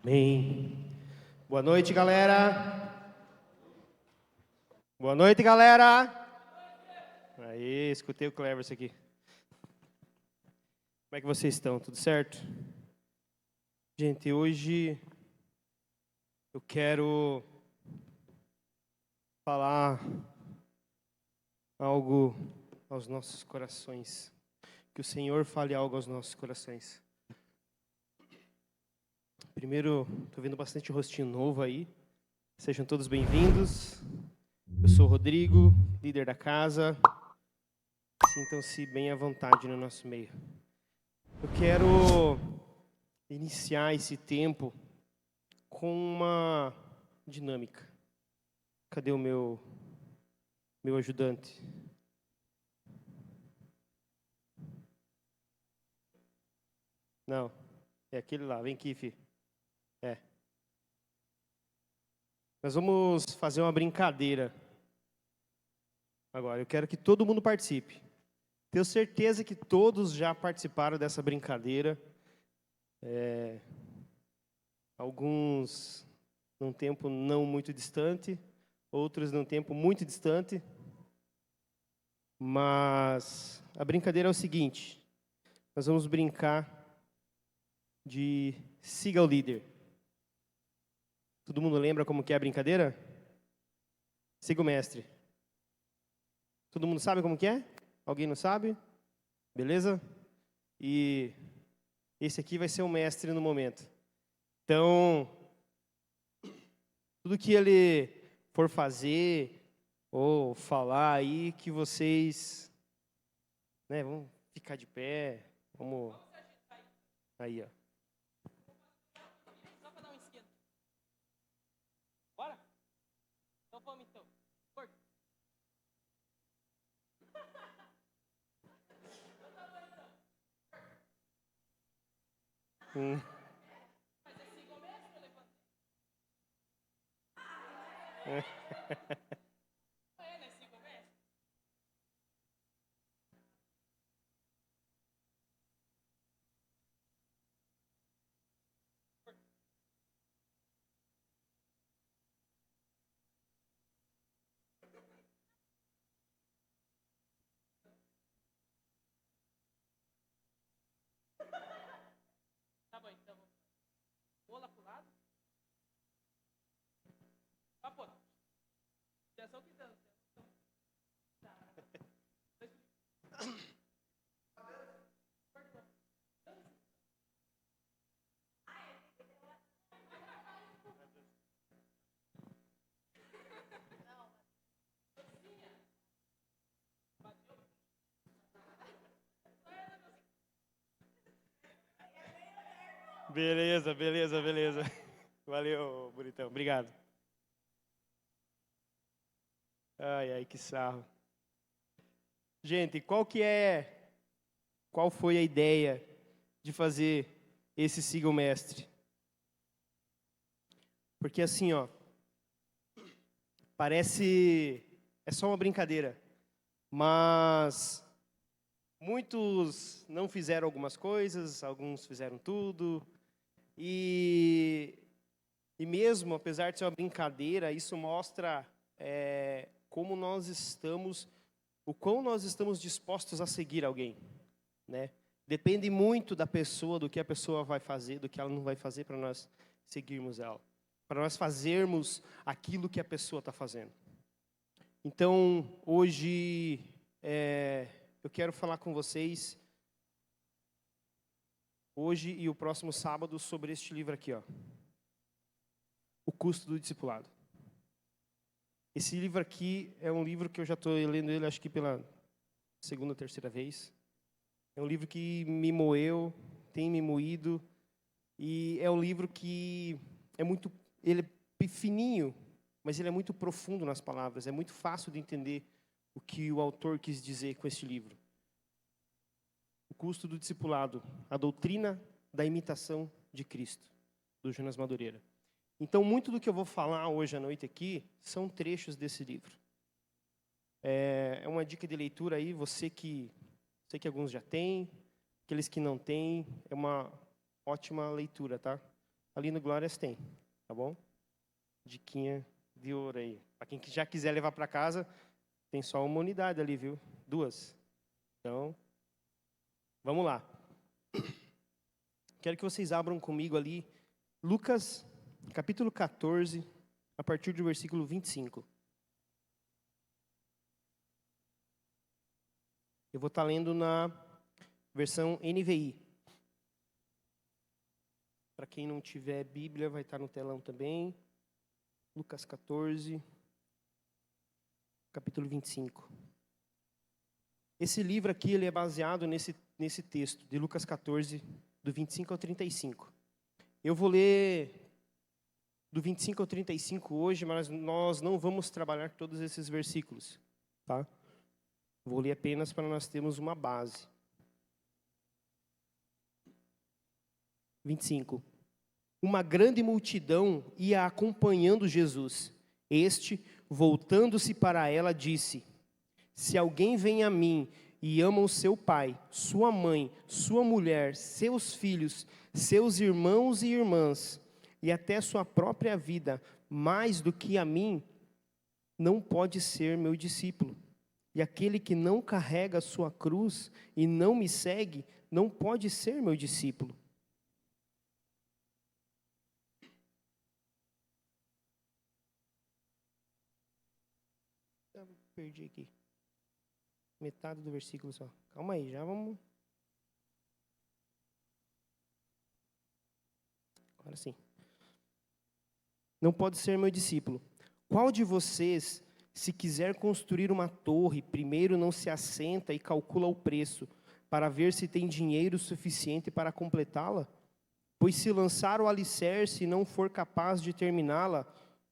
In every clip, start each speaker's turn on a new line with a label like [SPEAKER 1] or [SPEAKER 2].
[SPEAKER 1] Amém. Boa noite, galera. Boa noite, galera. Aí, escutei o Cleverson aqui. Como é que vocês estão? Tudo certo? Gente, hoje eu quero falar algo aos nossos corações. Que o Senhor fale algo aos nossos corações. Primeiro, estou vendo bastante rostinho novo aí. Sejam todos bem-vindos. Eu sou o Rodrigo, líder da casa. Sintam-se bem à vontade no nosso meio. Eu quero iniciar esse tempo com uma dinâmica. Cadê o meu ajudante? Não, é aquele lá. Vem aqui, filho. Nós vamos fazer uma brincadeira agora. Eu quero que todo mundo participe. Tenho certeza que todos já participaram dessa brincadeira. Alguns num tempo não muito distante, outros num tempo muito distante. Mas a brincadeira é o seguinte: nós vamos brincar de siga o líder. Todo mundo lembra como que é a brincadeira? Siga o mestre. Todo mundo sabe como que é? Alguém não sabe? Beleza? E esse aqui vai ser o mestre no momento. Então, tudo que ele for fazer ou falar aí, que vocês, vão ficar de pé, vamos aí, ó.
[SPEAKER 2] Só para dar um esquenta. Bora? Então vamos então. Corta. Mas é assim começa, eu levantei. Não é, né? Assim começa. Tá bom, então. Bola pro lado. Papo. Atenção que dança.
[SPEAKER 1] Beleza. Valeu, bonitão. Obrigado. Ai, que sarro. Gente, qual foi a ideia de fazer esse Siga o Mestre? Porque assim, ó, é só uma brincadeira, mas muitos não fizeram algumas coisas, alguns fizeram tudo, e mesmo, apesar de ser uma brincadeira, isso mostra como nós estamos, o quão nós estamos dispostos a seguir alguém, né? Depende muito da pessoa, do que a pessoa vai fazer, do que ela não vai fazer para nós seguirmos ela, para nós fazermos aquilo que a pessoa está fazendo. Então, hoje, eu quero falar com vocês, hoje e o próximo sábado, sobre este livro aqui, ó. O Custo do Discipulado. Esse livro aqui é um livro que eu já estou lendo ele, acho que pela segunda ou terceira vez. É um livro que me moeu, tem me moído, e é um livro que ele é fininho, mas ele é muito profundo nas palavras, é muito fácil de entender o que o autor quis dizer com esse livro. O Custo do Discipulado, a doutrina da imitação de Cristo, do Jonas Madureira. Então, muito do que eu vou falar hoje à noite aqui são trechos desse livro. É uma dica de leitura aí, sei que alguns já têm, aqueles que não têm, é uma ótima leitura, tá? Ali no Glórias tem, tá bom? Diquinha de ouro aí. Para quem já quiser levar para casa, tem só uma unidade ali, viu? 2. Então, vamos lá. Quero que vocês abram comigo ali, Lucas, capítulo 14, a partir do versículo 25. Eu vou estar lendo na versão NVI. Para quem não tiver Bíblia, vai estar no telão também. Lucas 14, capítulo 25. Esse livro aqui ele é baseado nesse texto, de Lucas 14, do 25 ao 35. Eu vou ler do 25 ao 35 hoje, mas nós não vamos trabalhar todos esses versículos, tá? Vou ler apenas para nós termos uma base. 25. Uma grande multidão ia acompanhando Jesus. Este, voltando-se para ela, disse: Se alguém vem a mim e ama o seu pai, sua mãe, sua mulher, seus filhos, seus irmãos e irmãs, e até sua própria vida, mais do que a mim, não pode ser meu discípulo. E aquele que não carrega a sua cruz e não me segue, não pode ser meu discípulo. Perdi aqui. Metade do versículo só. Calma aí, já vamos. Agora sim. Não pode ser meu discípulo. Qual de vocês, se quiser construir uma torre, primeiro não se assenta e calcula o preço, para ver se tem dinheiro suficiente para completá-la? Pois se lançar o alicerce e não for capaz de terminá-la,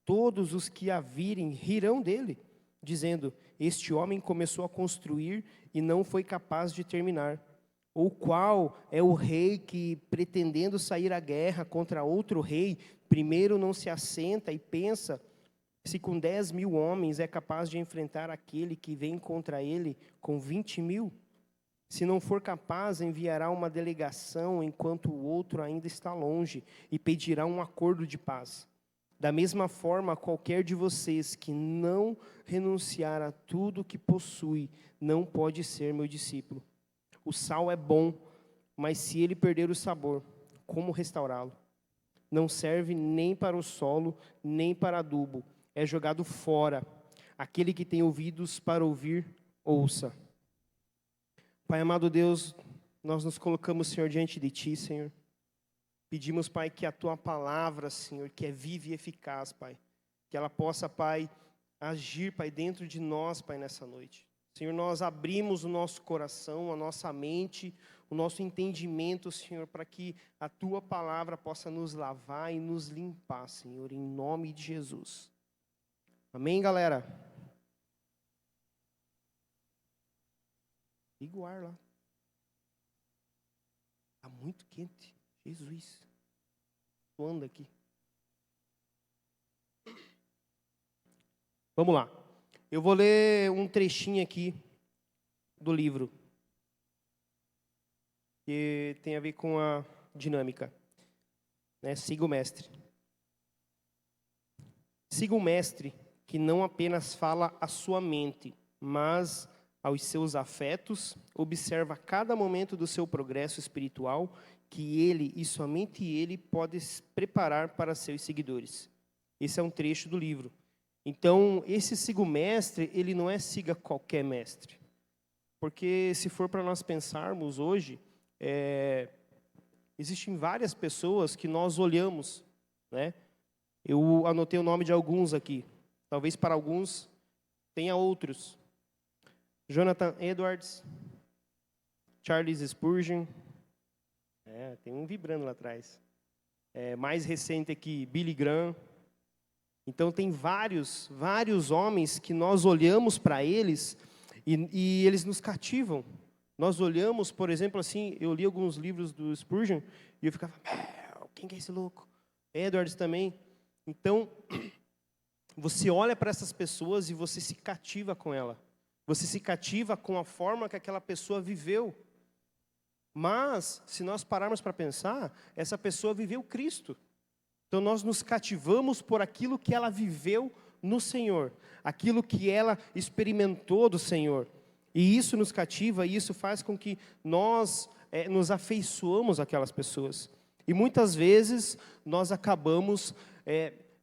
[SPEAKER 1] todos os que a virem rirão dele, dizendo: Este homem começou a construir e não foi capaz de terminar. Ou qual é o rei que, pretendendo sair à guerra contra outro rei, primeiro não se assenta e pensa se com 10.000 homens é capaz de enfrentar aquele que vem contra ele com 20.000? Se não for capaz, enviará uma delegação enquanto o outro ainda está longe e pedirá um acordo de paz. Da mesma forma, qualquer de vocês que não renunciar a tudo que possui, não pode ser meu discípulo. O sal é bom, mas se ele perder o sabor, como restaurá-lo? Não serve nem para o solo, nem para adubo. É jogado fora. Aquele que tem ouvidos para ouvir, ouça. Pai amado Deus, nós nos colocamos, Senhor, diante de Ti, Senhor. Pedimos, Pai, que a Tua palavra, Senhor, que é viva e eficaz, Pai, que ela possa, Pai, agir, Pai, dentro de nós, Pai, nessa noite. Senhor, nós abrimos o nosso coração, a nossa mente, o nosso entendimento, Senhor, para que a Tua palavra possa nos lavar e nos limpar, Senhor, em nome de Jesus. Amém, galera? Liga o ar lá. Está muito quente. Jesus. Anda aqui. Vamos lá. Eu vou ler um trechinho aqui do livro, que tem a ver com a dinâmica. Siga o mestre. Siga o mestre que não apenas fala à sua mente, mas aos seus afetos, observa cada momento do seu progresso espiritual que ele e somente ele pode preparar para seus seguidores. Esse é um trecho do livro. Então, esse siga o mestre, ele não é siga qualquer mestre. Porque se for para nós pensarmos hoje, existem várias pessoas que nós olhamos, né? Eu anotei o nome de alguns aqui. Talvez para alguns tenha outros. Jonathan Edwards, Charles Spurgeon, tem um vibrando lá atrás. Mais recente aqui, Billy Graham. Então tem vários homens que nós olhamos para eles e eles nos cativam. Nós olhamos, por exemplo, assim, eu li alguns livros do Spurgeon e eu ficava, quem que é esse louco? Edwards também. Então, você olha para essas pessoas e você se cativa com ela. Você se cativa com a forma que aquela pessoa viveu. Mas, se nós pararmos para pensar, essa pessoa viveu Cristo. Então nós nos cativamos por aquilo que ela viveu no Senhor, aquilo que ela experimentou do Senhor. E isso nos cativa, e isso faz com que nós nos afeiçoamos àquelas pessoas. E muitas vezes nós acabamos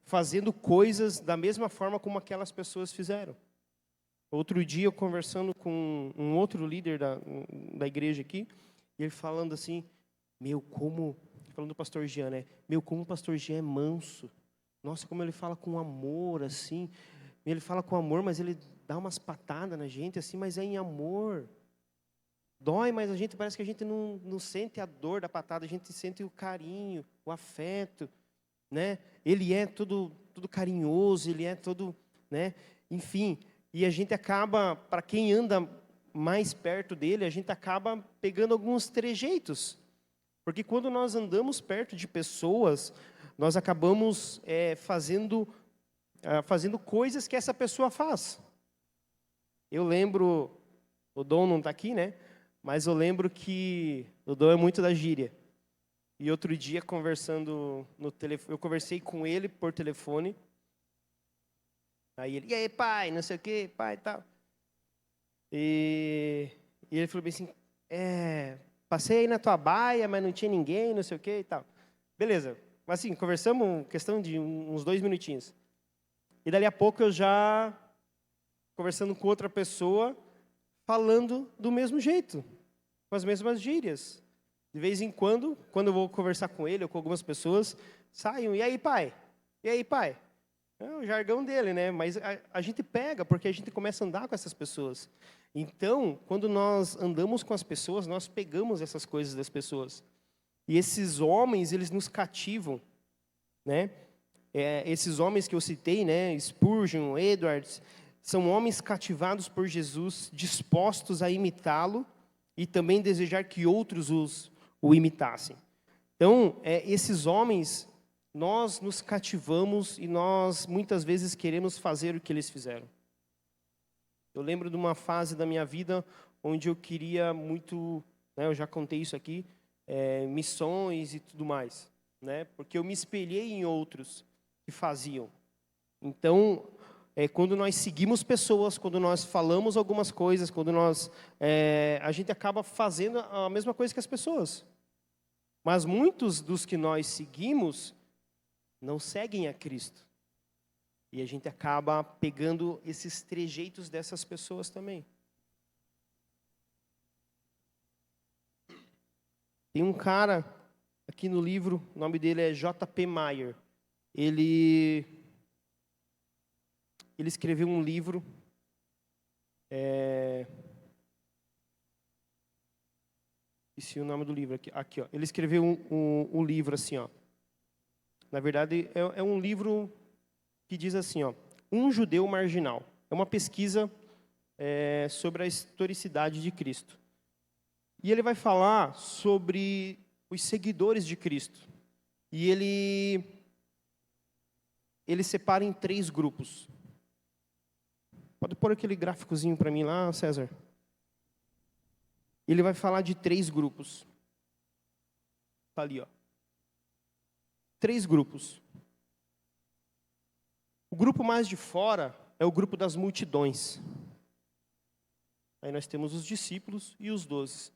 [SPEAKER 1] fazendo coisas da mesma forma como aquelas pessoas fizeram. Outro dia eu conversando com um outro líder da igreja aqui, e ele falando assim, falando do pastor Jean, né? Como o pastor Jean é manso. Nossa, como ele fala com amor, assim. Ele fala com amor, mas ele dá umas patadas na gente, assim, mas é em amor. Dói, mas parece que a gente não sente a dor da patada, a gente sente o carinho, o afeto, né? Ele é todo carinhoso, ele é todo, né? Enfim, e a gente acaba, para quem anda mais perto dele, a gente acaba pegando alguns trejeitos. Porque quando nós andamos perto de pessoas, nós acabamos fazendo coisas que essa pessoa faz. Eu lembro, o Dom não está aqui, né? Mas eu lembro que o Dom é muito da gíria. E outro dia, conversando no telefone, eu conversei com ele por telefone. Aí ele, e aí, pai, não sei o quê, pai e tal. E ele falou bem assim, passei aí na tua baia, mas não tinha ninguém, não sei o quê e tal. Beleza, mas assim, conversamos questão de uns 2 minutinhos. E dali a pouco eu já, conversando com outra pessoa, falando do mesmo jeito, com as mesmas gírias. De vez em quando eu vou conversar com ele ou com algumas pessoas, saiam, e aí, pai? E aí, pai? É o jargão dele, né? Mas a gente pega, porque a gente começa a andar com essas pessoas. Então, quando nós andamos com as pessoas, nós pegamos essas coisas das pessoas. E esses homens, eles nos cativam, né? Esses homens que eu citei, né? Spurgeon, Edwards, são homens cativados por Jesus, dispostos a imitá-lo e também desejar que outros o imitassem. Então, esses homens, nós nos cativamos e nós muitas vezes queremos fazer o que eles fizeram. Eu lembro de uma fase da minha vida onde eu queria muito, né, eu já contei isso aqui, missões e tudo mais, né, porque eu me espelhei em outros que faziam. Então, quando nós seguimos pessoas, quando nós falamos algumas coisas, quando a gente acaba fazendo a mesma coisa que as pessoas. Mas muitos dos que nós seguimos não seguem a Cristo. E a gente acaba pegando esses trejeitos dessas pessoas também. Tem um cara aqui no livro, o nome dele é J.P. Meyer. Ele escreveu um livro, esqueci o nome do livro aqui ó. Ele escreveu um livro assim, ó. Na verdade, é um livro que diz assim, ó, Um Judeu Marginal. É uma pesquisa sobre a historicidade de Cristo. E ele vai falar sobre os seguidores de Cristo. E ele separa em 3 grupos. Pode pôr aquele gráficozinho para mim lá, César? Ele vai falar de 3 grupos. Está ali, ó. 3 grupos. O grupo mais de fora é o grupo das multidões. Aí nós temos os discípulos e os 12.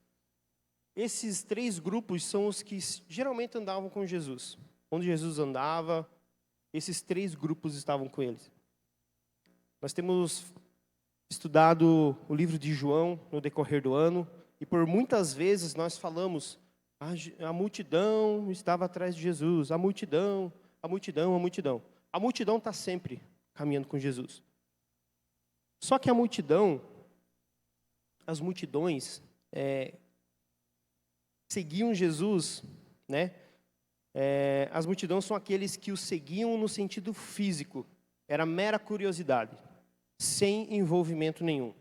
[SPEAKER 1] Esses 3 grupos são os que geralmente andavam com Jesus. Onde Jesus andava, esses 3 grupos estavam com eles. Nós temos estudado o livro de João no decorrer do ano, e por muitas vezes nós falamos, a multidão estava atrás de Jesus, a multidão, a multidão, a multidão. A multidão está sempre caminhando com Jesus. Só que as multidões seguiam Jesus, né? As multidões são aqueles que o seguiam no sentido físico. Era mera curiosidade, sem envolvimento nenhum.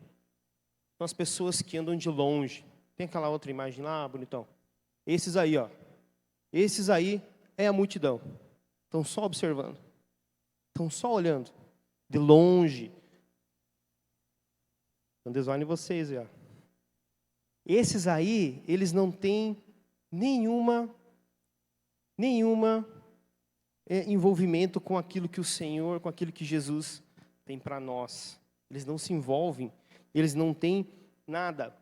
[SPEAKER 1] São as pessoas que andam de longe. Tem aquela outra imagem lá, bonitão? Esses aí, ó. Esses aí é a multidão. Estão só observando. Estão só olhando. De longe. Então, design vocês, ó. Esses aí, eles não têm nenhuma envolvimento com aquilo que o Senhor, com aquilo que Jesus tem para nós. Eles não se envolvem, eles não têm nada.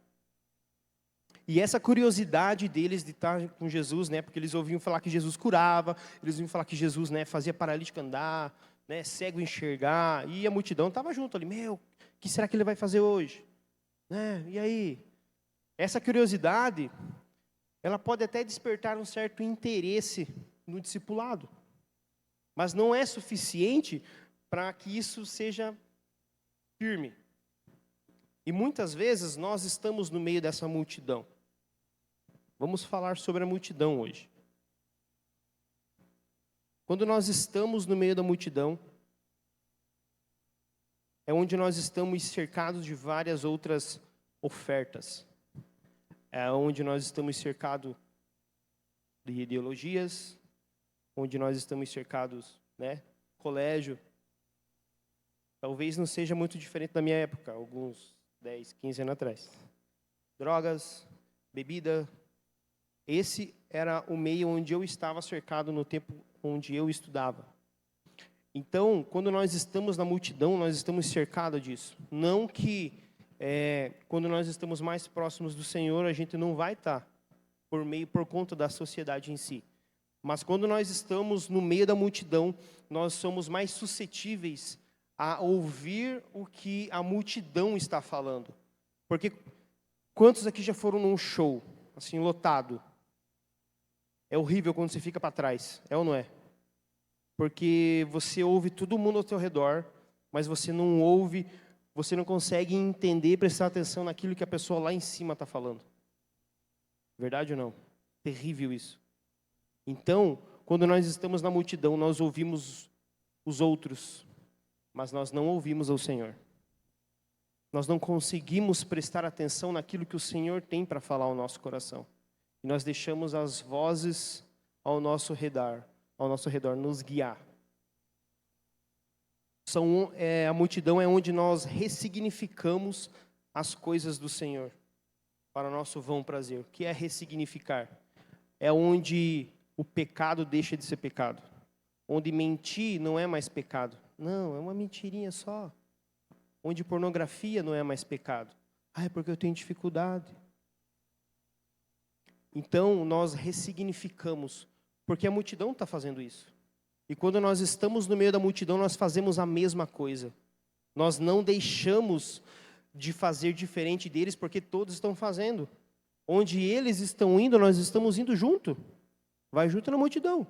[SPEAKER 1] E essa curiosidade deles de estar com Jesus, né, porque eles ouviam falar que Jesus curava, eles ouviam falar que Jesus, né, fazia paralítico andar, né, cego enxergar, e a multidão estava junto ali, o que será que ele vai fazer hoje? Né? E aí? Essa curiosidade, ela pode até despertar um certo interesse no discipulado, mas não é suficiente para que isso seja firme. E muitas vezes nós estamos no meio dessa multidão. Vamos falar sobre a multidão hoje. Quando nós estamos no meio da multidão, é onde nós estamos cercados de várias outras ofertas. É onde nós estamos cercados de ideologias, onde nós estamos cercados, né, colégio. Talvez não seja muito diferente da minha época, alguns 10, 15 anos atrás. Drogas, bebida. Esse era o meio onde eu estava cercado no tempo onde eu estudava. Então, quando nós estamos na multidão, nós estamos cercados disso. Não que quando nós estamos mais próximos do Senhor, a gente não vai estar por conta da sociedade em si. Mas quando nós estamos no meio da multidão, nós somos mais suscetíveis a ouvir o que a multidão está falando. Porque quantos aqui já foram num show, assim, lotado? É horrível quando você fica para trás, é ou não é? Porque você ouve todo mundo ao seu redor, mas você não ouve, você não consegue entender, prestar atenção naquilo que a pessoa lá em cima está falando. Verdade ou não? Terrível isso. Então, quando nós estamos na multidão, nós ouvimos os outros, mas nós não ouvimos ao Senhor. Nós não conseguimos prestar atenção naquilo que o Senhor tem para falar ao nosso coração. E nós deixamos as vozes ao nosso redor nos guiar. A multidão é onde nós ressignificamos as coisas do Senhor para o nosso vão prazer. O que é ressignificar? É onde o pecado deixa de ser pecado. Onde mentir não é mais pecado. Não, é uma mentirinha só. Onde pornografia não é mais pecado. É porque eu tenho dificuldade. Então, nós ressignificamos, porque a multidão está fazendo isso. E quando nós estamos no meio da multidão, nós fazemos a mesma coisa. Nós não deixamos de fazer diferente deles, porque todos estão fazendo. Onde eles estão indo, nós estamos indo junto. Vai junto na multidão.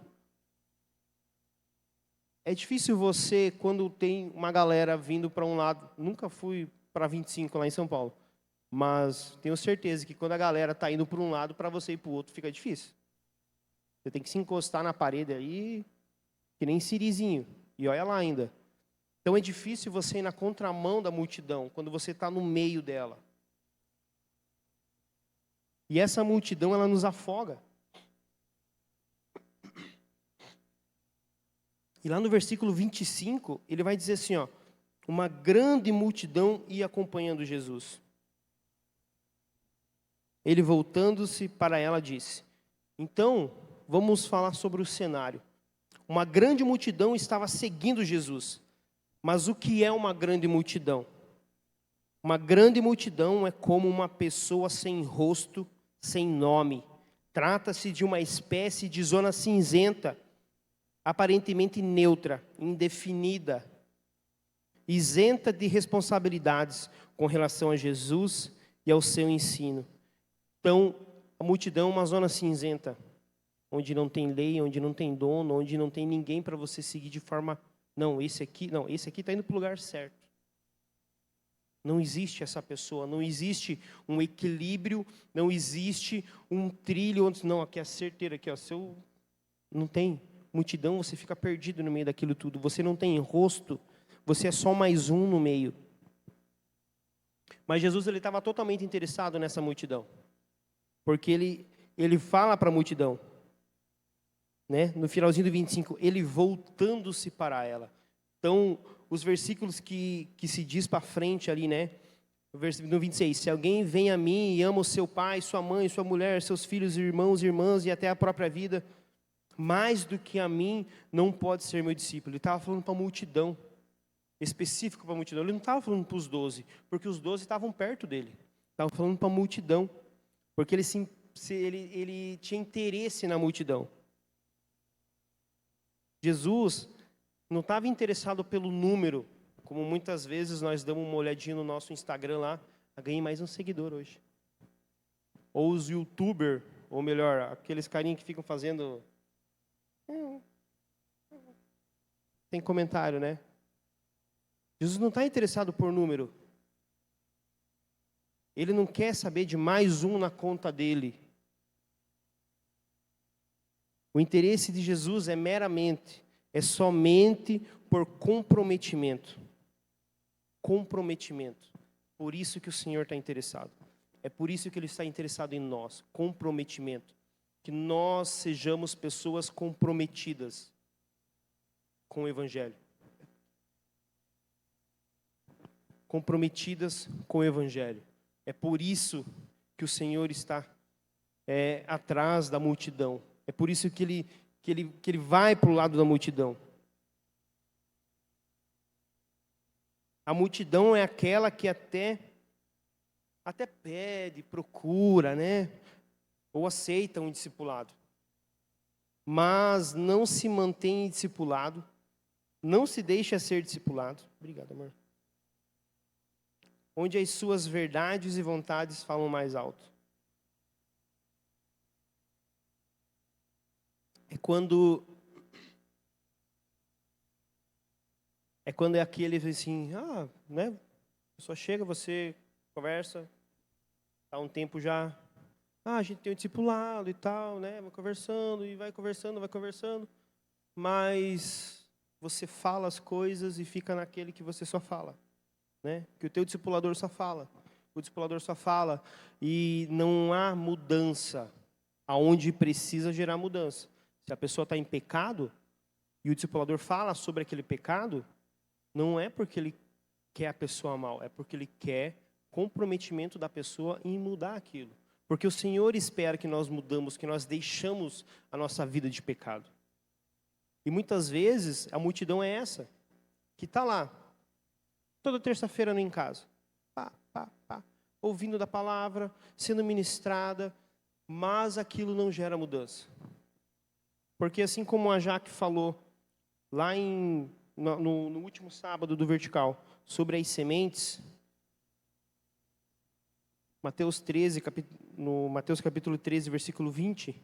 [SPEAKER 1] É difícil você, quando tem uma galera vindo para um lado, nunca fui para 25 lá em São Paulo, mas tenho certeza que quando a galera está indo para um lado, para você ir para o outro, fica difícil. Você tem que se encostar na parede aí, que nem sirizinho, e olha lá ainda. Então é difícil você ir na contramão da multidão, quando você está no meio dela. E essa multidão, ela nos afoga. E lá no versículo 25, ele vai dizer assim, ó, uma grande multidão ia acompanhando Jesus. Ele, voltando-se para ela, disse, então, vamos falar sobre o cenário. Uma grande multidão estava seguindo Jesus. Mas o que é uma grande multidão? Uma grande multidão é como uma pessoa sem rosto, sem nome. Trata-se de uma espécie de zona cinzenta, aparentemente neutra, indefinida, isenta de responsabilidades com relação a Jesus e ao seu ensino. Então, a multidão é uma zona cinzenta, onde não tem lei, onde não tem dono, onde não tem ninguém para você seguir de forma... esse aqui está indo para o lugar certo. Não existe essa pessoa, não existe um equilíbrio, não existe um trilho, onde não, aqui é certeiro, aqui, ó, não tem multidão, você fica perdido no meio daquilo tudo, você não tem rosto, você é só mais um no meio. Mas Jesus, ele estava totalmente interessado nessa multidão, porque ele fala para a multidão, né? No finalzinho do 25, ele voltando-se para ela. Então, os versículos que se diz para frente ali, né? No 26, se alguém vem a mim e ama o seu pai, sua mãe, sua mulher, seus filhos, irmãos e irmãs e até a própria vida, mais do que a mim, não pode ser meu discípulo. Ele estava falando para a multidão, específico para a multidão. Ele não estava falando para os 12, porque os 12 estavam perto dele. Estava falando para a multidão, porque ele tinha interesse na multidão. Jesus não estava interessado pelo número, como muitas vezes nós damos uma olhadinha no nosso Instagram lá, ganhei mais um seguidor hoje. Ou os youtubers, ou melhor, aqueles carinhos que ficam fazendo... Tem comentário, né? Jesus não está interessado por número. Ele não quer saber de mais um na conta dele. O interesse de Jesus é somente por comprometimento. Comprometimento. Por isso que o Senhor está interessado. É por isso que Ele está interessado em nós. Comprometimento. Que nós sejamos pessoas comprometidas com o Evangelho. Comprometidas com o Evangelho. É por isso que o Senhor está atrás da multidão. É por isso que ele vai para o lado da multidão. A multidão é aquela que até pede, procura, né? Ou aceita um discipulado. Mas não se mantém discipulado, não se deixa ser discipulado. Obrigado, amor. Onde as suas verdades e vontades falam mais alto. É quando é aquele assim, né? A pessoa chega, você conversa, há um tempo já, a gente tem um discipulado e tal, né? Vai conversando e vai conversando, mas você fala as coisas e fica naquele que você só fala, né? Que o teu discipulador só fala, o discipulador só fala e não há mudança aonde precisa gerar mudança. Se a pessoa está em pecado e o discipulador fala sobre aquele pecado, não é porque ele quer a pessoa mal, é porque ele quer comprometimento da pessoa em mudar aquilo. Porque o Senhor espera que nós mudamos, que nós deixamos a nossa vida de pecado. E muitas vezes a multidão é essa, que está lá, toda terça-feira em casa, ouvindo da palavra, sendo ministrada, mas aquilo não gera mudança. Porque assim como a Jaque falou lá no último sábado do Vertical, sobre as sementes, no Mateus capítulo 13, versículo 20,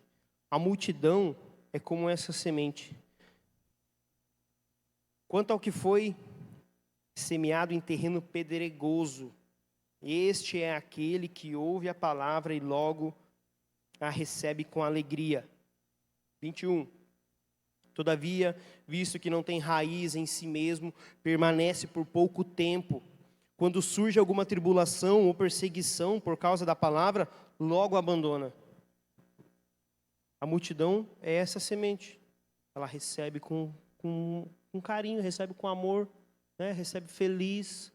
[SPEAKER 1] a multidão é como essa semente. Quanto ao que foi semeado em terreno pedregoso, este é aquele que ouve a palavra e logo a recebe com alegria. 21. Todavia, visto que não tem raiz em si mesmo, permanece por pouco tempo. Quando surge alguma tribulação ou perseguição por causa da palavra, logo abandona. A multidão é essa semente. Ela recebe com carinho, recebe com amor, né? Recebe feliz,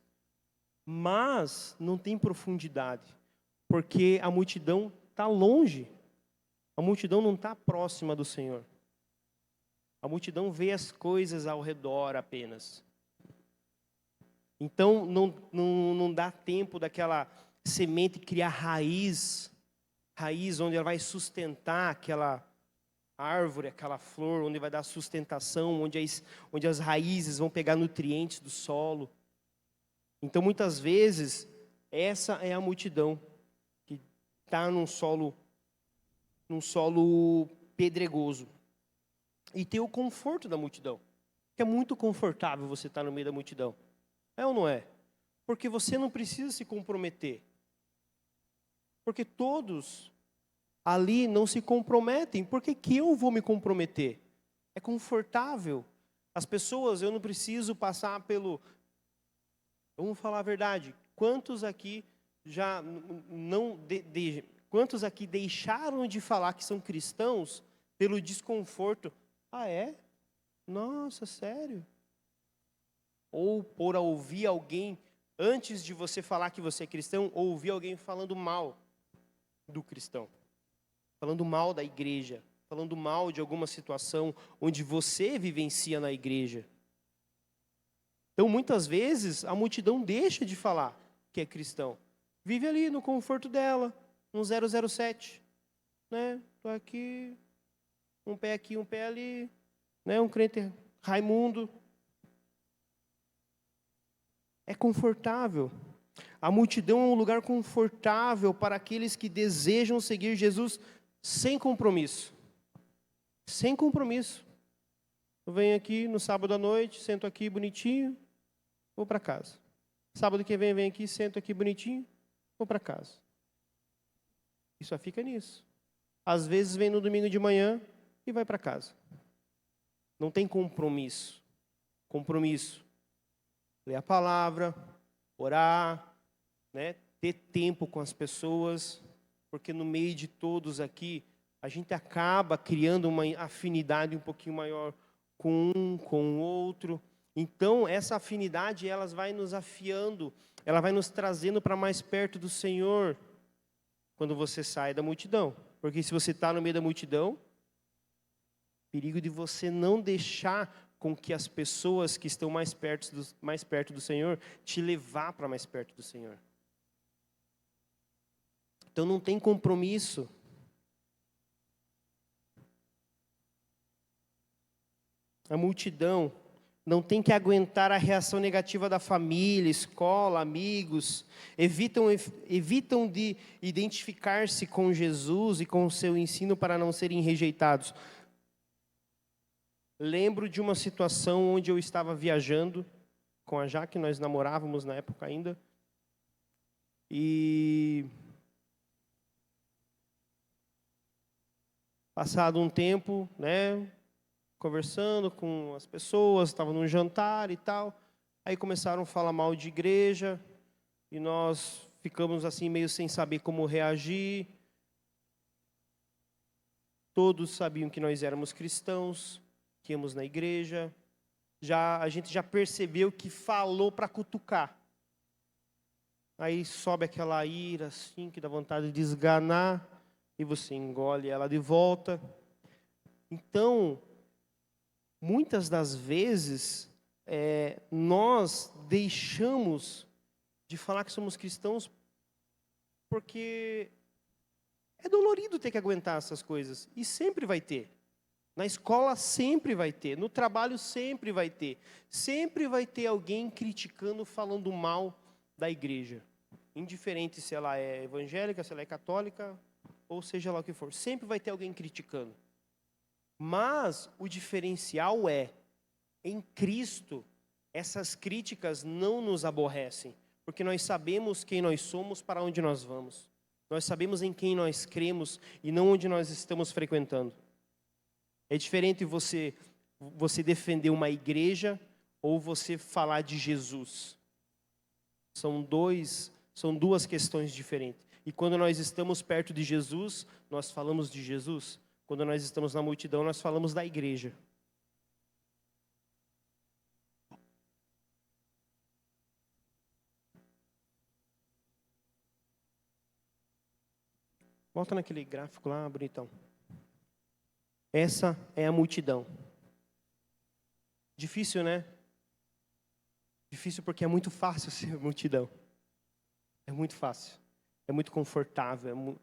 [SPEAKER 1] mas não tem profundidade, porque a multidão está longe. A multidão não está próxima do Senhor. A multidão vê as coisas ao redor apenas. Então, não dá tempo daquela semente criar raiz onde ela vai sustentar aquela árvore, aquela flor, onde vai dar sustentação, onde as raízes vão pegar nutrientes do solo. Então, muitas vezes, essa é a multidão que está num solo pedregoso. E tem o conforto da multidão, que é muito confortável você estar no meio da multidão. É ou não é? Porque você não precisa se comprometer. Porque todos ali não se comprometem. Por que eu vou me comprometer? É confortável. As pessoas, eu não preciso passar pelo... Vamos falar a verdade. Quantos aqui já não... Quantos aqui deixaram de falar que são cristãos pelo desconforto? Ah, é? Nossa, sério? Ou por ouvir alguém, antes de você falar que você é cristão, ouvir alguém falando mal do cristão. Falando mal da igreja. falando mal de alguma situação onde você vivencia na igreja. Então, muitas vezes, a multidão deixa de falar que é cristão. Vive ali no conforto dela, no 007. Né? Estou aqui, um pé aqui, um pé ali. Né? Um crente Raimundo. É confortável. A multidão é um lugar confortável para aqueles que desejam seguir Jesus sem compromisso. Sem compromisso. Eu venho aqui no sábado à noite, sento aqui bonitinho, vou para casa. Sábado que vem, venho aqui, sento aqui bonitinho, vou para casa. E só fica nisso. Às vezes vem no domingo de manhã e vai para casa. Não tem compromisso. Compromisso. Ler a palavra, orar, né? Ter tempo com as pessoas, porque no meio de todos aqui, a gente acaba criando uma afinidade um pouquinho maior com um, com o outro. Então, essa afinidade, ela vai nos afiando, ela vai nos trazendo para mais perto do Senhor, quando você sai da multidão. Porque se você está no meio da multidão, perigo de você não deixar com que as pessoas que estão mais perto do Senhor te levar para mais perto do Senhor. Então não tem compromisso. A multidão não tem que aguentar a reação negativa da família, escola, amigos. Evitam de identificar-se com Jesus e com o seu ensino para não serem rejeitados. Lembro de uma situação onde eu estava viajando com a Jaque, nós namorávamos na época ainda. E passado um tempo, né, conversando com as pessoas, estava num jantar e tal. Aí começaram a falar mal de igreja e nós ficamos assim meio sem saber como reagir. Todos sabiam que nós éramos cristãos, que íamos na igreja. A gente já percebeu que falou para cutucar. Aí sobe aquela ira assim, que dá vontade de esganar, e você engole ela de volta. Então, muitas das vezes, nós deixamos de falar que somos cristãos porque é dolorido ter que aguentar essas coisas. E sempre vai ter. Na escola sempre vai ter. No trabalho sempre vai ter. Sempre vai ter alguém criticando, falando mal da igreja. Indiferente se ela é evangélica, se ela é católica, ou seja lá o que for. Sempre vai ter alguém criticando. Mas o diferencial é, em Cristo, essas críticas não nos aborrecem, porque nós sabemos quem nós somos, para onde nós vamos. Nós sabemos em quem nós cremos e não onde nós estamos frequentando. É diferente você defender uma igreja ou você falar de Jesus. São duas questões diferentes. E quando nós estamos perto de Jesus, nós falamos de Jesus. Quando nós estamos na multidão, nós falamos da igreja. Volta naquele gráfico lá, bonitão. Essa é a multidão. Difícil, né? Difícil porque é muito fácil ser multidão. É muito fácil. É muito confortável.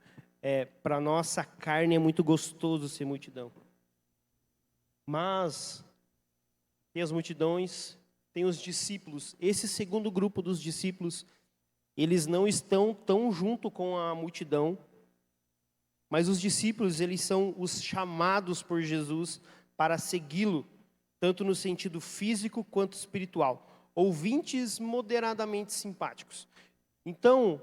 [SPEAKER 1] Para a nossa carne é muito gostoso ser multidão. Mas tem as multidões, tem os discípulos. Esse segundo grupo dos discípulos, eles não estão tão junto com a multidão. Mas os discípulos, eles são os chamados por Jesus para segui-lo, tanto no sentido físico quanto espiritual. Ouvintes moderadamente simpáticos. Então,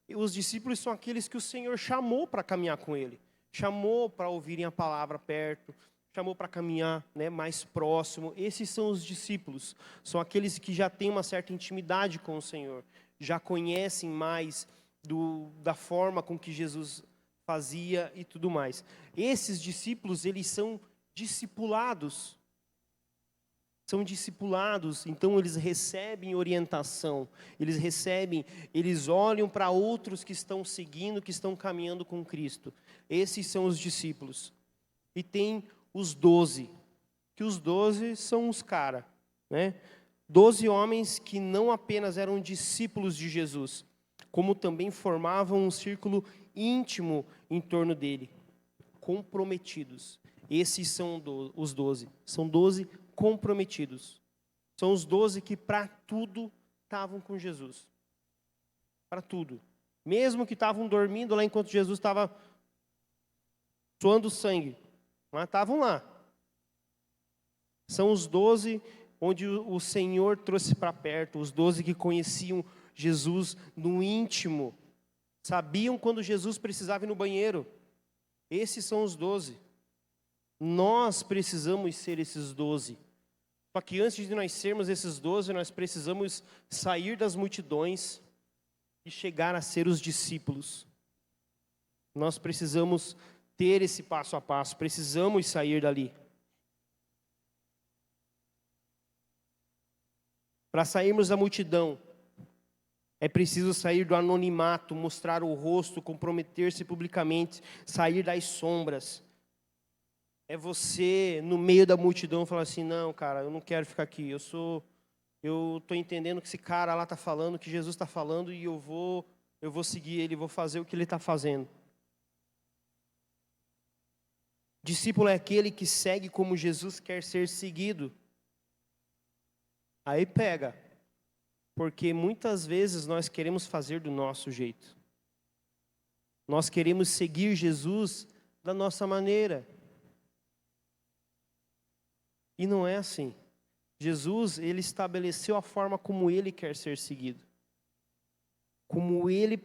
[SPEAKER 1] os discípulos são aqueles que o Senhor chamou para caminhar com Ele. Chamou para ouvirem a palavra perto, chamou para caminhar, né, mais próximo. Esses são os discípulos. São aqueles que já têm uma certa intimidade com o Senhor. Já conhecem mais da forma com que Jesus fazia e tudo mais. Esses discípulos, eles são discipulados. São discipulados, então eles recebem orientação. Eles olham para outros que estão seguindo, que estão caminhando com Cristo. Esses são os discípulos. e tem os 12. Que os 12 são os caras, né? 12 homens que não apenas eram discípulos de Jesus, como também formavam um círculo íntimo em torno dele, comprometidos. Esses são os 12. São 12 comprometidos. São os 12 que para tudo estavam com Jesus. Para tudo. Mesmo que estavam dormindo lá enquanto Jesus estava suando sangue. Mas estavam lá. São os 12 onde o Senhor trouxe para perto. Os 12 que conheciam Jesus no íntimo. Sabiam quando Jesus precisava ir no banheiro. Esses são os 12. Nós precisamos ser esses 12. Só que antes de nós sermos esses 12, nós precisamos sair das multidões e chegar a ser os discípulos. Nós precisamos ter esse passo a passo, precisamos sair dali. Para sairmos da multidão, é preciso sair do anonimato, mostrar o rosto, comprometer-se publicamente, sair das sombras. É você, no meio da multidão, falar assim, não, cara, eu não quero ficar aqui, eu estou entendendo que esse cara lá está falando, que Jesus está falando, e eu vou seguir ele, vou fazer o que ele está fazendo. Discípulo é aquele que segue como Jesus quer ser seguido. Aí pega, porque muitas vezes nós queremos fazer do nosso jeito. Nós queremos seguir Jesus da nossa maneira. E não é assim. Jesus, ele estabeleceu a forma como ele quer ser seguido. Como ele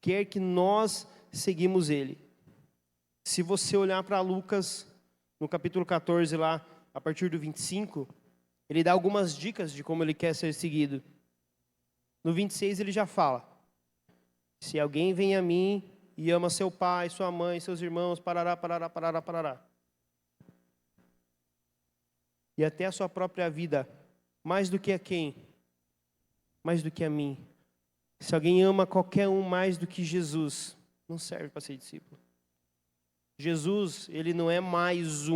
[SPEAKER 1] quer que nós seguimos ele. Se você olhar para Lucas, no capítulo 14 lá, a partir do 25, ele dá algumas dicas de como ele quer ser seguido. No 26 ele já fala, se alguém vem a mim e ama seu pai, sua mãe, seus irmãos, parará, parará, parará, parará. E até a sua própria vida, mais do que a quem? Mais do que a mim. Se alguém ama qualquer um mais do que Jesus, não serve para ser discípulo. Jesus, ele não é mais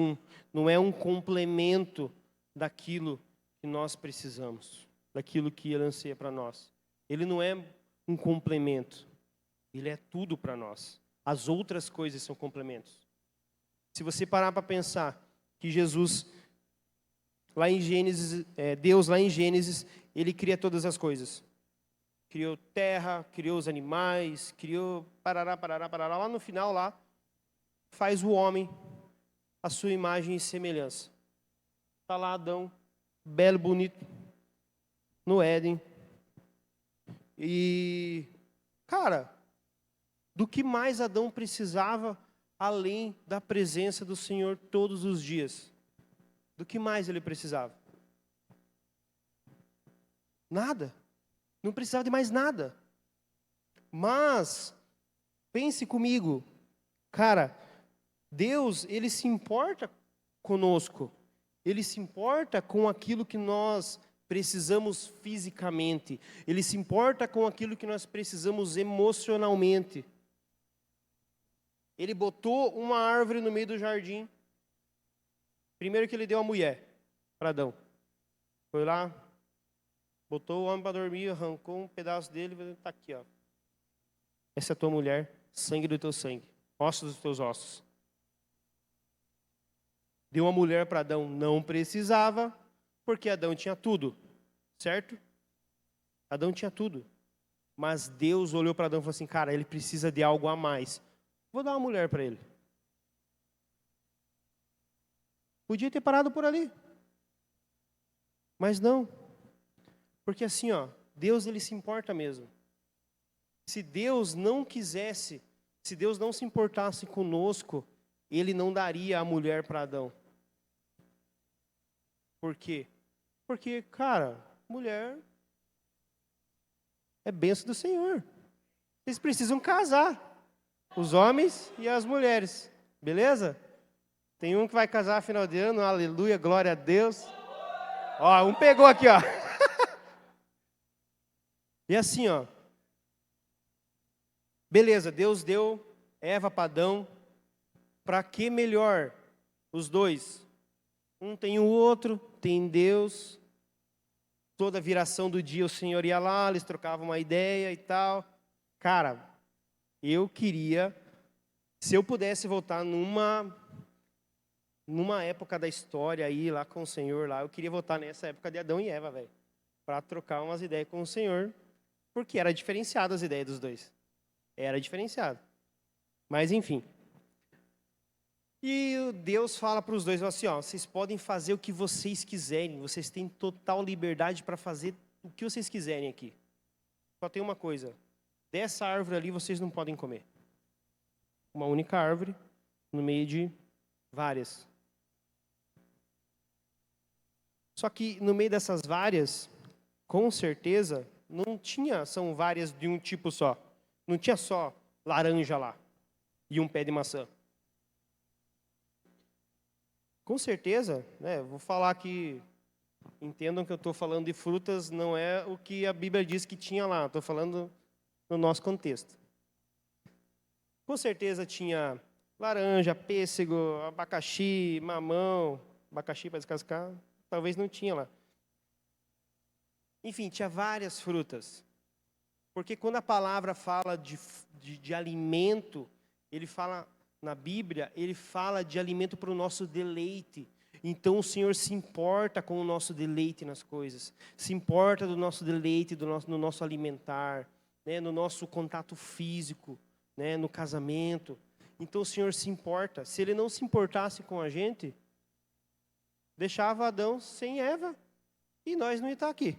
[SPEAKER 1] não é um complemento daquilo que nós precisamos, daquilo que ele anseia para nós. Ele não é um complemento, ele é tudo para nós. As outras coisas são complementos. Se você parar para pensar que Jesus, lá em Gênesis, Deus lá em Gênesis, ele cria todas as coisas. Criou terra, criou os animais, criou parará, parará, parará. Lá no final, lá, faz o homem a sua imagem e semelhança. Está lá Adão, belo, bonito, no Éden. E, cara, do que mais Adão precisava além da presença do Senhor todos os dias? Do que mais ele precisava? Nada. Não precisava de mais nada. Mas, pense comigo, cara, Deus, ele se importa conosco. Ele se importa com aquilo que nós precisamos fisicamente. Ele se importa com aquilo que nós precisamos emocionalmente. Ele botou uma árvore no meio do jardim. Primeiro que ele deu a mulher para Adão. Foi lá, botou o homem para dormir, arrancou um pedaço dele e está aqui, ó. Essa é a tua mulher, sangue do teu sangue, ossos dos teus ossos. Deu uma mulher para Adão, não precisava, porque Adão tinha tudo, certo? Adão tinha tudo. Mas Deus olhou para Adão e falou assim, cara, ele precisa de algo a mais. Vou dar uma mulher para ele. Podia ter parado por ali. Mas não. Porque assim, ó, Deus ele se importa mesmo. Se Deus não quisesse, se Deus não se importasse conosco, ele não daria a mulher para Adão. Por quê? Porque, cara, mulher é bênção do Senhor. Eles precisam casar. Os homens e as mulheres. Beleza? Tem um que vai casar final de ano, aleluia, glória a Deus. Ó, um pegou aqui, ó. E assim, ó. Beleza, Deus deu Eva para Adão. Para que melhor os dois. Um tem o outro, tem Deus. Toda viração do dia o Senhor ia lá, eles trocavam uma ideia e tal. Cara, eu queria, se eu pudesse voltar numa época da história aí, lá com o Senhor, lá, eu queria voltar nessa época de Adão e Eva, velho. Para trocar umas ideias com o Senhor, porque era diferenciado as ideias dos dois. Era diferenciado. Mas, enfim. E Deus fala para os dois, assim, ó, vocês podem fazer o que vocês quiserem, vocês têm total liberdade para fazer o que vocês quiserem aqui. Só tem uma coisa, dessa árvore ali vocês não podem comer. Uma única árvore, no meio de várias. Só que no meio dessas várias, com certeza, são várias de um tipo só. Não tinha só laranja lá e um pé de maçã. Com certeza, né, vou falar que, entendam que eu estou falando de frutas, não é o que a Bíblia diz que tinha lá, estou falando no nosso contexto. Com certeza tinha laranja, pêssego, abacaxi, mamão, abacaxi para descascar, talvez não tinha lá. Enfim, tinha várias frutas. Porque quando a palavra fala de alimento, ele fala, na Bíblia, ele fala de alimento para o nosso deleite. Então o Senhor se importa com o nosso deleite nas coisas. Se importa do nosso deleite, no nosso alimentar, né, no nosso contato físico, né, no casamento. Então o Senhor se importa. Se Ele não se importasse com a gente, deixava Adão sem Eva e nós não ia estar aqui.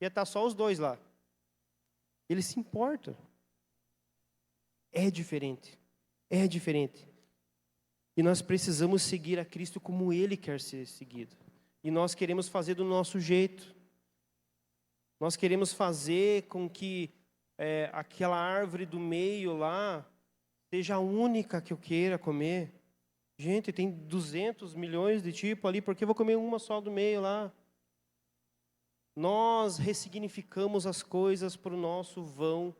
[SPEAKER 1] Ia estar só os dois lá. Ele se importa. É diferente. É diferente. E nós precisamos seguir a Cristo como Ele quer ser seguido. E nós queremos fazer do nosso jeito. Nós queremos fazer com que aquela árvore do meio lá seja a única que eu queira comer. Gente, tem 200 milhões de tipos ali, por que eu vou comer uma só do meio lá? Nós ressignificamos as coisas para o nosso vão,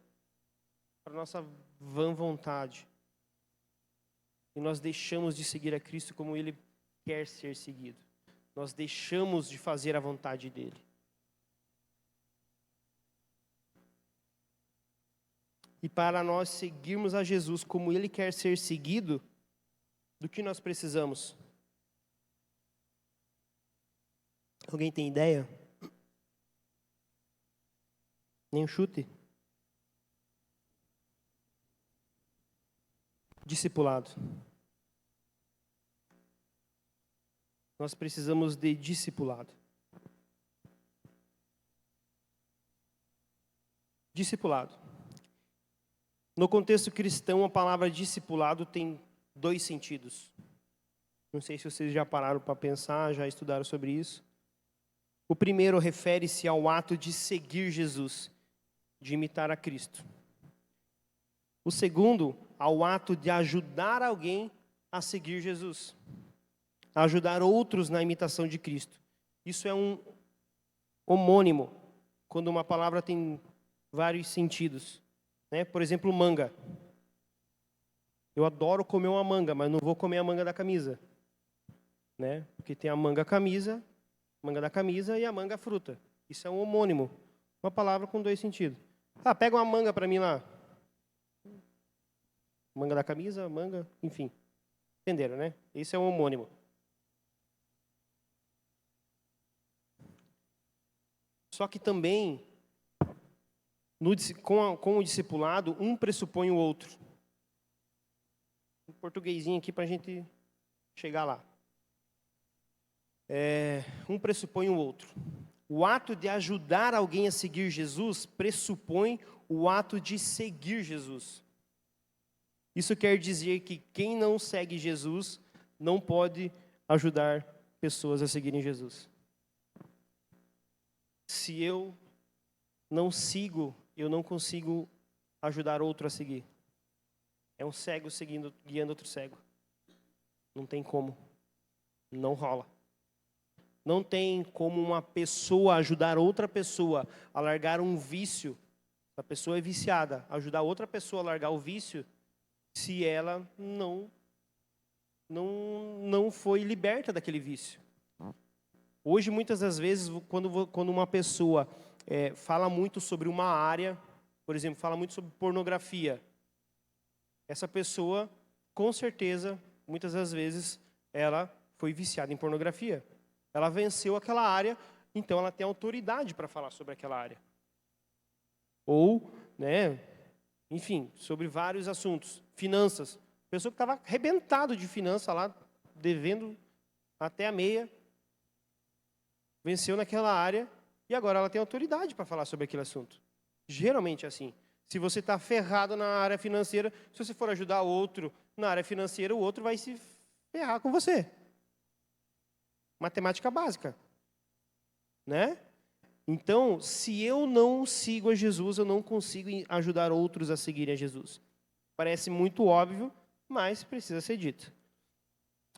[SPEAKER 1] para a nossa vã vontade. E nós deixamos de seguir a Cristo como Ele quer ser seguido. Nós deixamos de fazer a vontade dEle. E para nós seguirmos a Jesus como Ele quer ser seguido, do que nós precisamos? Alguém tem ideia? Nem um chute? Discipulado. Nós precisamos de discipulado. Discipulado. No contexto cristão, a palavra discipulado tem 2 sentidos. Não sei se vocês já pararam para pensar, já estudaram sobre isso. O primeiro refere-se ao ato de seguir Jesus, de imitar a Cristo. O segundo, ao ato de ajudar alguém a seguir Jesus. A ajudar outros na imitação de Cristo. Isso é um homônimo, quando uma palavra tem vários sentidos. Né? Por exemplo, manga. Eu adoro comer uma manga, mas não vou comer a manga da camisa. Né? Porque tem a manga da camisa e a manga fruta. Isso é um homônimo. Uma palavra com 2 sentidos. Ah, pega uma manga para mim lá. Manga da camisa, manga, enfim. Entenderam, né? Esse é um homônimo. Só que também, com o discipulado, um pressupõe o outro. Um portuguesinho aqui para a gente chegar lá. Um pressupõe o outro. O ato de ajudar alguém a seguir Jesus pressupõe o ato de seguir Jesus. Isso quer dizer que quem não segue Jesus não pode ajudar pessoas a seguirem Jesus. Se eu não sigo, eu não consigo ajudar outro a seguir. É um cego guiando outro cego. Não tem como. Não rola. Não tem como uma pessoa ajudar outra pessoa a largar um vício. Se a pessoa é viciada, ajudar outra pessoa a largar o vício, se ela não não foi liberta daquele vício. Hoje, muitas das vezes, quando uma pessoa fala muito sobre uma área, por exemplo, fala muito sobre pornografia, essa pessoa, com certeza, muitas das vezes, ela foi viciada em pornografia. Ela venceu aquela área, então ela tem autoridade para falar sobre aquela área. Ou, enfim, sobre vários assuntos. Finanças. Pessoa que estava arrebentado de finança lá, devendo até a meia, venceu naquela área e agora ela tem autoridade para falar sobre aquele assunto. Geralmente é assim. Se você está ferrado na área financeira, se você for ajudar outro na área financeira, o outro vai se ferrar com você. Matemática básica. Né? Então, se eu não sigo a Jesus, eu não consigo ajudar outros a seguirem a Jesus. Parece muito óbvio, mas precisa ser dito.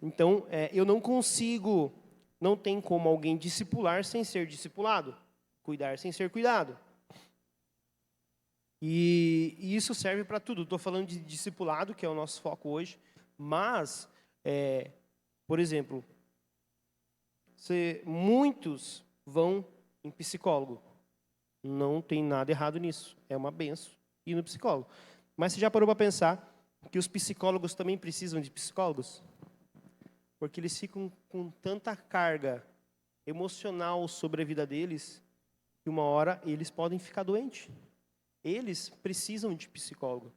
[SPEAKER 1] Então, eu não consigo, não tem como alguém discipular sem ser discipulado, cuidar sem ser cuidado. E isso serve para tudo. Estou falando de discipulado, que é o nosso foco hoje, mas, por exemplo, muitos vão em psicólogo. Não tem nada errado nisso. É uma benção ir no psicólogo. Mas você já parou para pensar que os psicólogos também precisam de psicólogos? Porque eles ficam com tanta carga emocional sobre a vida deles que uma hora eles podem ficar doentes. Eles precisam de psicólogo.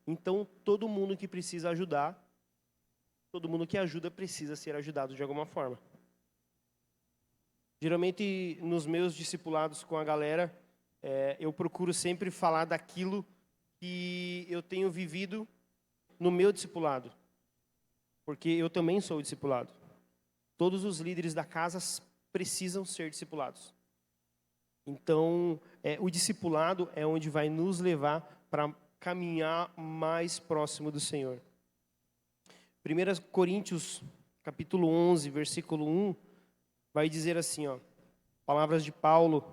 [SPEAKER 1] Então, todo mundo que precisa ajudar, todo mundo que ajuda precisa ser ajudado de alguma forma. Geralmente, nos meus discipulados com a galera, eu procuro sempre falar daquilo que eu tenho vivido no meu discipulado. Porque eu também sou discipulado. Todos os líderes da casa precisam ser discipulados. Então, o discipulado é onde vai nos levar para caminhar mais próximo do Senhor. 1 Coríntios, capítulo 11, versículo 1, vai dizer assim, palavras de Paulo: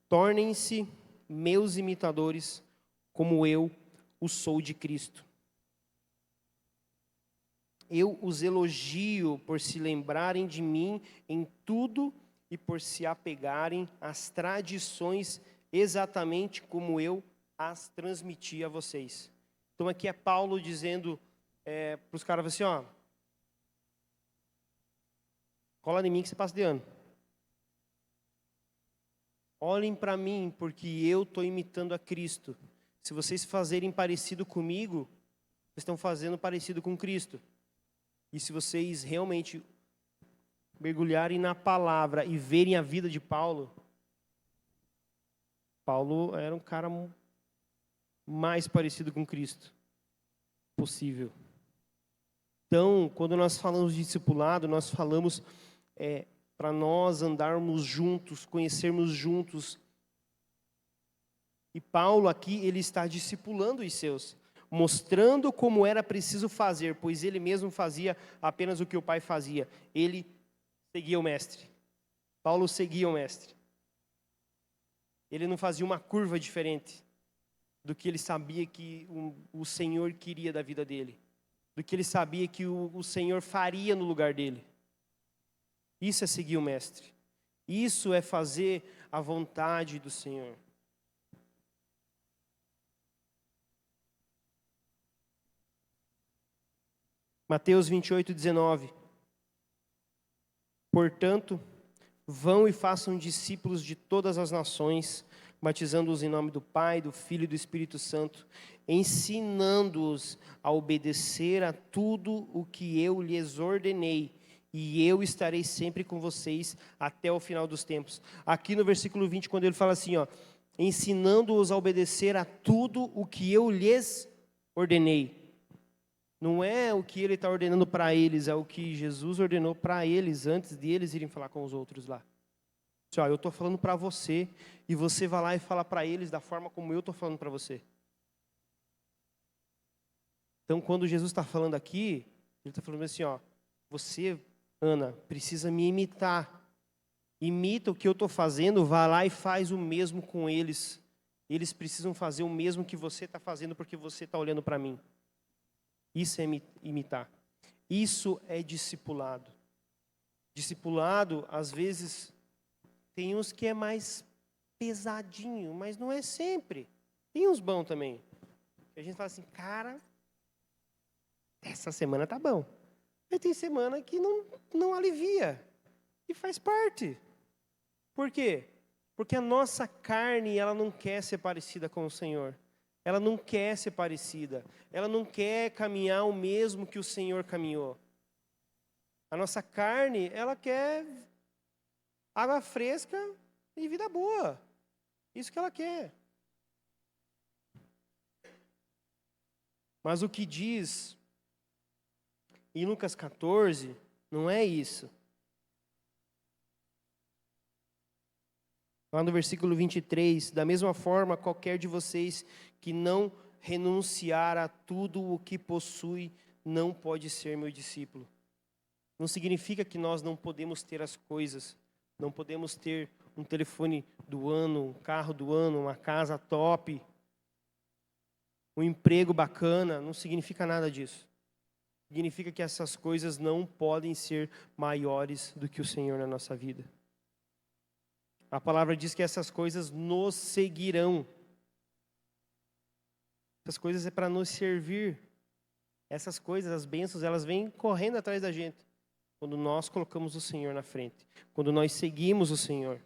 [SPEAKER 1] tornem-se meus imitadores, como eu o sou de Cristo. Eu os elogio por se lembrarem de mim em tudo e por se apegarem às tradições exatamente como eu as transmiti a vocês. Então aqui é Paulo dizendo para os caras assim, cola em mim que você passa de ano. Olhem para mim, porque eu estou imitando a Cristo. Se vocês fazerem parecido comigo, vocês estão fazendo parecido com Cristo. E se vocês realmente mergulharem na palavra e verem a vida de Paulo, Paulo era um cara mais parecido com Cristo possível. Então, quando nós falamos de discipulado, nós falamos para nós andarmos juntos, conhecermos juntos. E Paulo aqui, ele está discipulando os seus, mostrando como era preciso fazer, pois ele mesmo fazia apenas o que o Pai fazia. Ele seguia o Mestre. Paulo seguia o Mestre. Ele não fazia uma curva diferente do que ele sabia que o Senhor queria da vida dele, do que ele sabia que o Senhor faria no lugar dele. Isso é seguir o Mestre. Isso é fazer a vontade do Senhor. Mateus 28:19. Portanto, vão e façam discípulos de todas as nações, batizando-os em nome do Pai, do Filho e do Espírito Santo, ensinando-os a obedecer a tudo o que eu lhes ordenei, e eu estarei sempre com vocês até o final dos tempos. Aqui no versículo 20, quando ele fala assim, ensinando-os a obedecer a tudo o que eu lhes ordenei. Não é o que ele está ordenando para eles, é o que Jesus ordenou para eles antes de eles irem falar com os outros lá. Eu estou falando para você e você vai lá e fala para eles da forma como eu estou falando para você. Então, quando Jesus está falando aqui, ele está falando assim, você, Ana, precisa me imitar. Imita o que eu estou fazendo, vai lá e faz o mesmo com eles. Eles precisam fazer o mesmo que você está fazendo porque você está olhando para mim. Isso é imitar. Isso é discipulado. Discipulado, às vezes, tem uns que é mais pesadinho, mas não é sempre. Tem uns bons também. A gente fala assim, cara, essa semana tá bom. Aí tem semana que não alivia. E faz parte. Por quê? Porque a nossa carne, ela não quer ser parecida com o Senhor. Ela não quer ser parecida. Ela não quer caminhar o mesmo que o Senhor caminhou. A nossa carne, ela quer água fresca e vida boa. Isso que ela quer. Mas o que diz em Lucas 14 não é isso. Lá no versículo 23, da mesma forma, qualquer de vocês que não renunciar a tudo o que possui, não pode ser meu discípulo. Não significa que nós não podemos ter as coisas, não podemos ter um telefone do ano, um carro do ano, uma casa top, um emprego bacana, não significa nada disso. Significa que essas coisas não podem ser maiores do que o Senhor na nossa vida. A palavra diz que essas coisas nos seguirão. Essas coisas é para nos servir. Essas coisas, as bênçãos, elas vêm correndo atrás da gente. Quando nós colocamos o Senhor na frente. Quando nós seguimos o Senhor.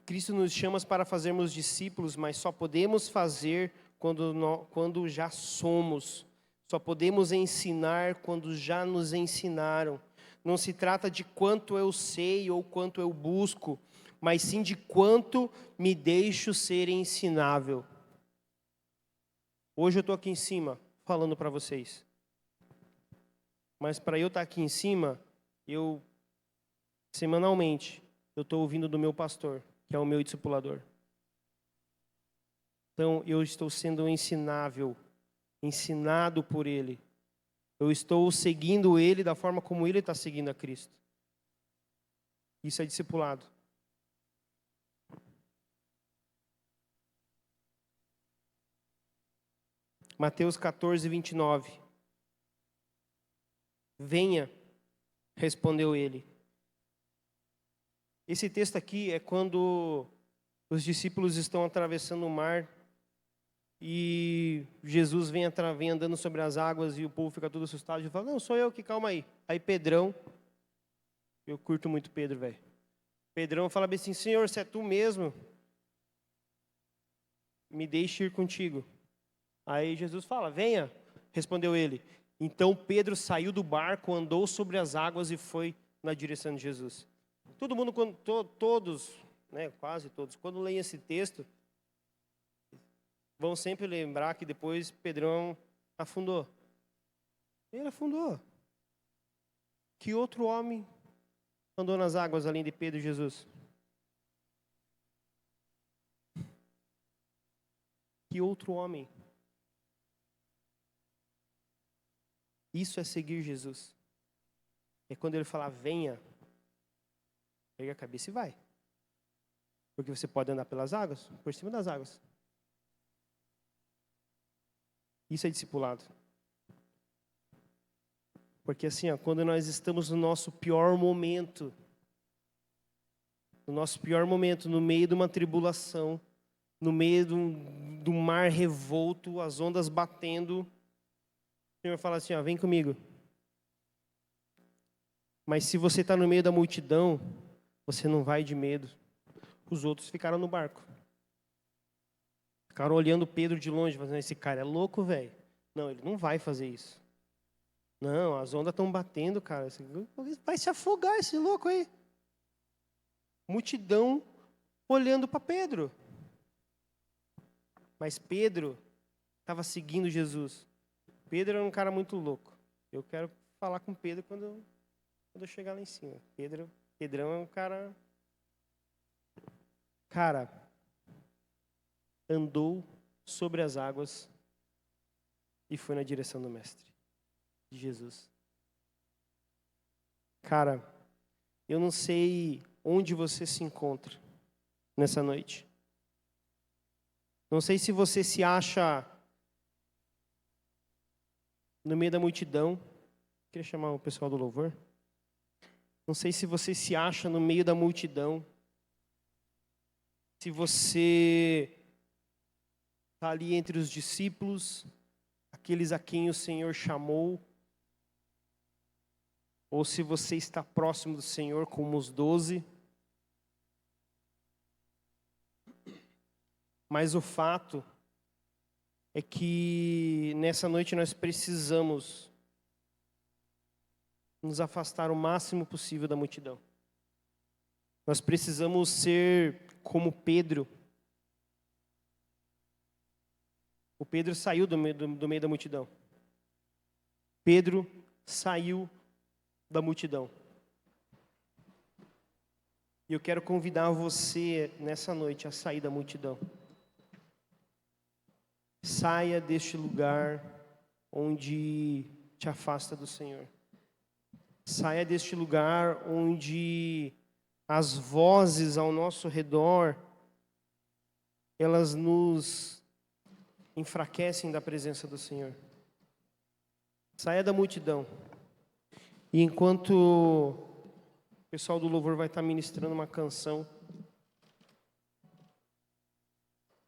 [SPEAKER 1] Cristo nos chama para fazermos discípulos, mas só podemos fazer quando já somos. Só podemos ensinar quando já nos ensinaram. Não se trata de quanto eu sei ou quanto eu busco, mas sim de quanto me deixo ser ensinável. Hoje eu estou aqui em cima, falando para vocês. Mas para eu estar aqui em cima, semanalmente, eu estou ouvindo do meu pastor, que é o meu discipulador. Então, eu estou sendo ensinável, ensinado por ele. Eu estou seguindo ele da forma como ele está seguindo a Cristo. Isso é discipulado. Mateus 14, 29. Venha, respondeu ele. Esse texto aqui é quando os discípulos estão atravessando o mar e Jesus vem andando sobre as águas e o povo fica todo assustado e fala, não, sou eu que, calma aí. Aí Pedrão, eu curto muito Pedro, velho. Pedrão fala bem assim, Senhor, se é tu mesmo, me deixe ir contigo. Aí Jesus fala, venha, respondeu ele. Então Pedro saiu do barco, andou sobre as águas e foi na direção de Jesus. Todo mundo, todos, né, quase todos, quando leem esse texto, vão sempre lembrar que depois Pedrão afundou. Ele afundou. Que outro homem andou nas águas além de Pedro e Jesus? Que outro homem? Isso é seguir Jesus. É quando ele falar, venha, pega a cabeça e vai. Porque você pode andar pelas águas, por cima das águas. Isso é discipulado. Porque assim, ó, quando nós estamos no nosso pior momento, no meio de uma tribulação, no meio de um mar revolto, as ondas batendo, o Senhor fala assim, ó, vem comigo. Mas se você está no meio da multidão, você não vai de medo. Os outros ficaram no barco. Ficaram olhando Pedro de longe, falando, esse cara é louco, velho. Não, ele não vai fazer isso. Não, as ondas estão batendo, cara. Vai se afogar esse louco aí. Multidão olhando para Pedro. Mas Pedro estava seguindo Jesus. Pedro era um cara muito louco. Eu quero falar com Pedro quando eu chegar lá em cima. Pedrão é um cara... Cara, andou sobre as águas e foi na direção do Mestre, de Jesus. Cara, eu não sei onde você se encontra nessa noite. Não sei se você se acha no meio da multidão. Queria chamar o pessoal do louvor. Não sei se você se acha no meio da multidão. Se você está ali entre os discípulos, aqueles a quem o Senhor chamou. Ou se você está próximo do Senhor como os 12. Mas o fato é que nessa noite nós precisamos nos afastar o máximo possível da multidão. Nós precisamos ser como Pedro. O Pedro saiu do meio da multidão. Pedro saiu da multidão. E eu quero convidar você nessa noite a sair da multidão. Saia deste lugar onde te afasta do Senhor. Saia deste lugar onde as vozes ao nosso redor, elas nos enfraquecem da presença do Senhor. Saia da multidão. E enquanto o pessoal do louvor vai estar ministrando uma canção,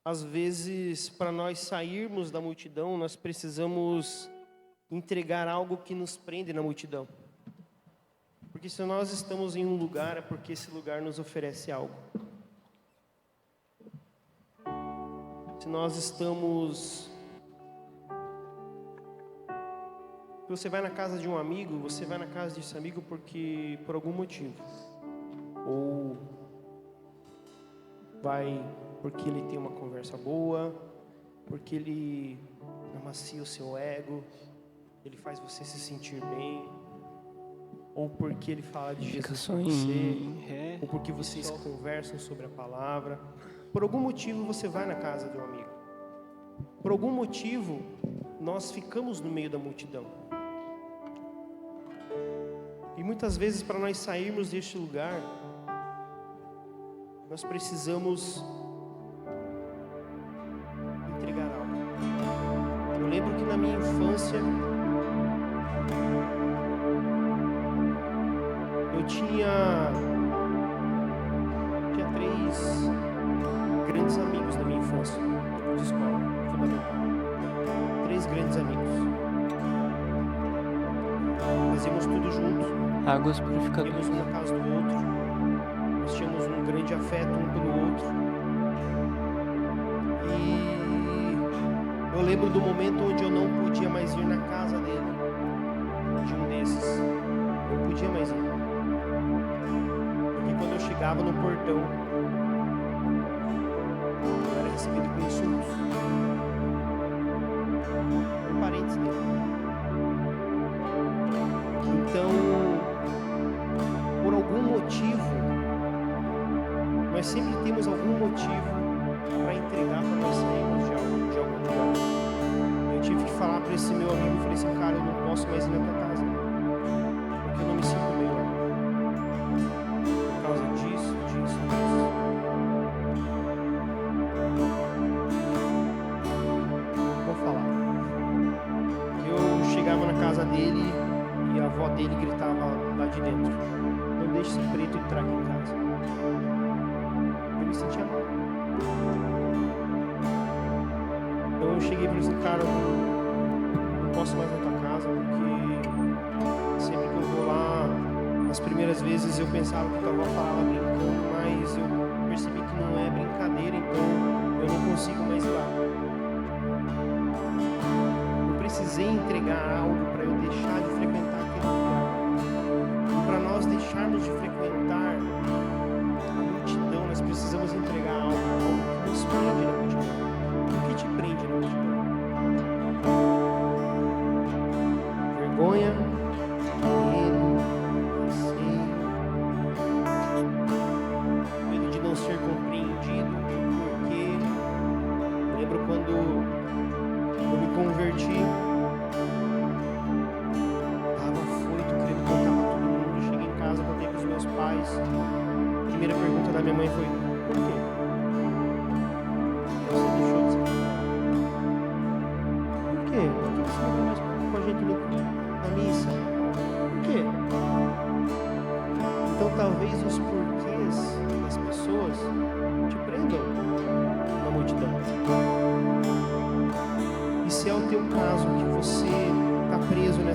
[SPEAKER 1] às vezes, para nós sairmos da multidão, nós precisamos entregar algo que nos prende na multidão. Porque se nós estamos em um lugar, é porque esse lugar nos oferece algo. Se nós estamos... Se você vai na casa de um amigo, você vai na casa desse amigo porque por algum motivo. Ou vai porque ele tem uma conversa boa, porque ele amacia o seu ego, ele faz você se sentir bem, ou porque ele fala de Jesus com você, ou porque vocês conversam sobre a palavra. Por algum motivo você vai na casa de um amigo. Por algum motivo nós ficamos no meio da multidão. E muitas vezes, para nós sairmos deste lugar, nós precisamos entregar algo. Eu lembro que na minha infância eu tinha 3 grandes amigos na minha infância, de escola fundamental. 3 grandes amigos. Fazíamos tudo junto.
[SPEAKER 3] Águas purificadoras.
[SPEAKER 1] Íamos um na casa do outro. Nós tínhamos um grande afeto um pelo outro. E eu lembro do momento onde eu não podia mais ir na casa dele, de um desses. Não podia mais ir. Porque quando eu chegava no portão, eu era recebido com insultos. Por parentes dele. Então, por algum motivo, nós sempre temos algum motivo para entregar para nós sairmos de algum lugar. Eu tive que falar para esse meu amigo, falei assim, cara, eu não posso mais ir na tua casa, porque eu não me sinto bem lá. Por causa disso. Vou falar. Eu chegava na casa dele e a avó dele gritava lá de dentro, não deixe esse preto entrar aqui em casa. Eu me sentia mal. Então eu cheguei e falei assim, cara, eu não posso mais ir na tua casa, porque sempre que eu vou lá, as primeiras vezes eu pensava que tua avó falava brincando, mas eu percebi que não é brincadeira, então eu não consigo mais ir lá. Eu precisei entregar algo para eu deixar de frequentar aquele lugar. E para nós deixarmos de frequentar a multidão, nós precisamos entregar algo que nos prende na multidão. O que te prende na multidão? Vergonha, medo, receio, medo de não ser compreendido, porque lembro quando eu me converti, estava afoito, querendo contar para todo mundo. Cheguei em casa, contei para os meus pais. A primeira pergunta da minha mãe foi: por quê? Você deixou de ser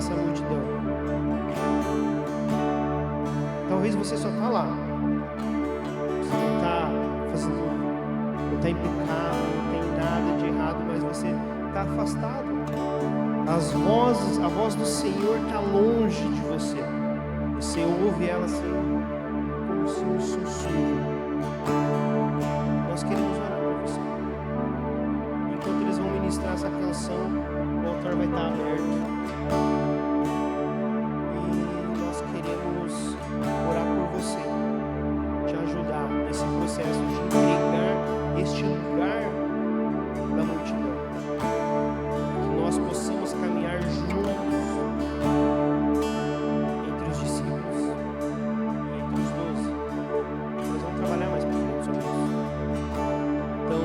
[SPEAKER 1] essa multidão. Talvez você só está lá. Você não está fazendo, não está em pecado, não tem nada de errado, mas você está afastado. A voz do Senhor está longe de você. Você ouve ela assim, como se um sussurro. Nós queremos orar por você. Enquanto eles vão ministrar essa canção, o altar vai estar aberto. E nós queremos orar por você, te ajudar nesse processo de entregar este lugar da multidão. Que nós possamos caminhar juntos entre os discípulos e entre os 12. Nós vamos trabalhar mais para frente sobre isso. Então,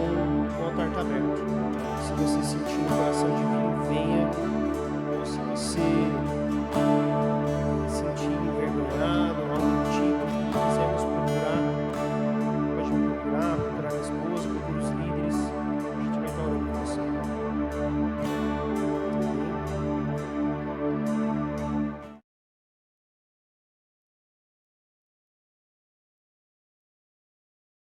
[SPEAKER 1] o altar está aberto. Se você sentir no coração de vir, venha. Ou se você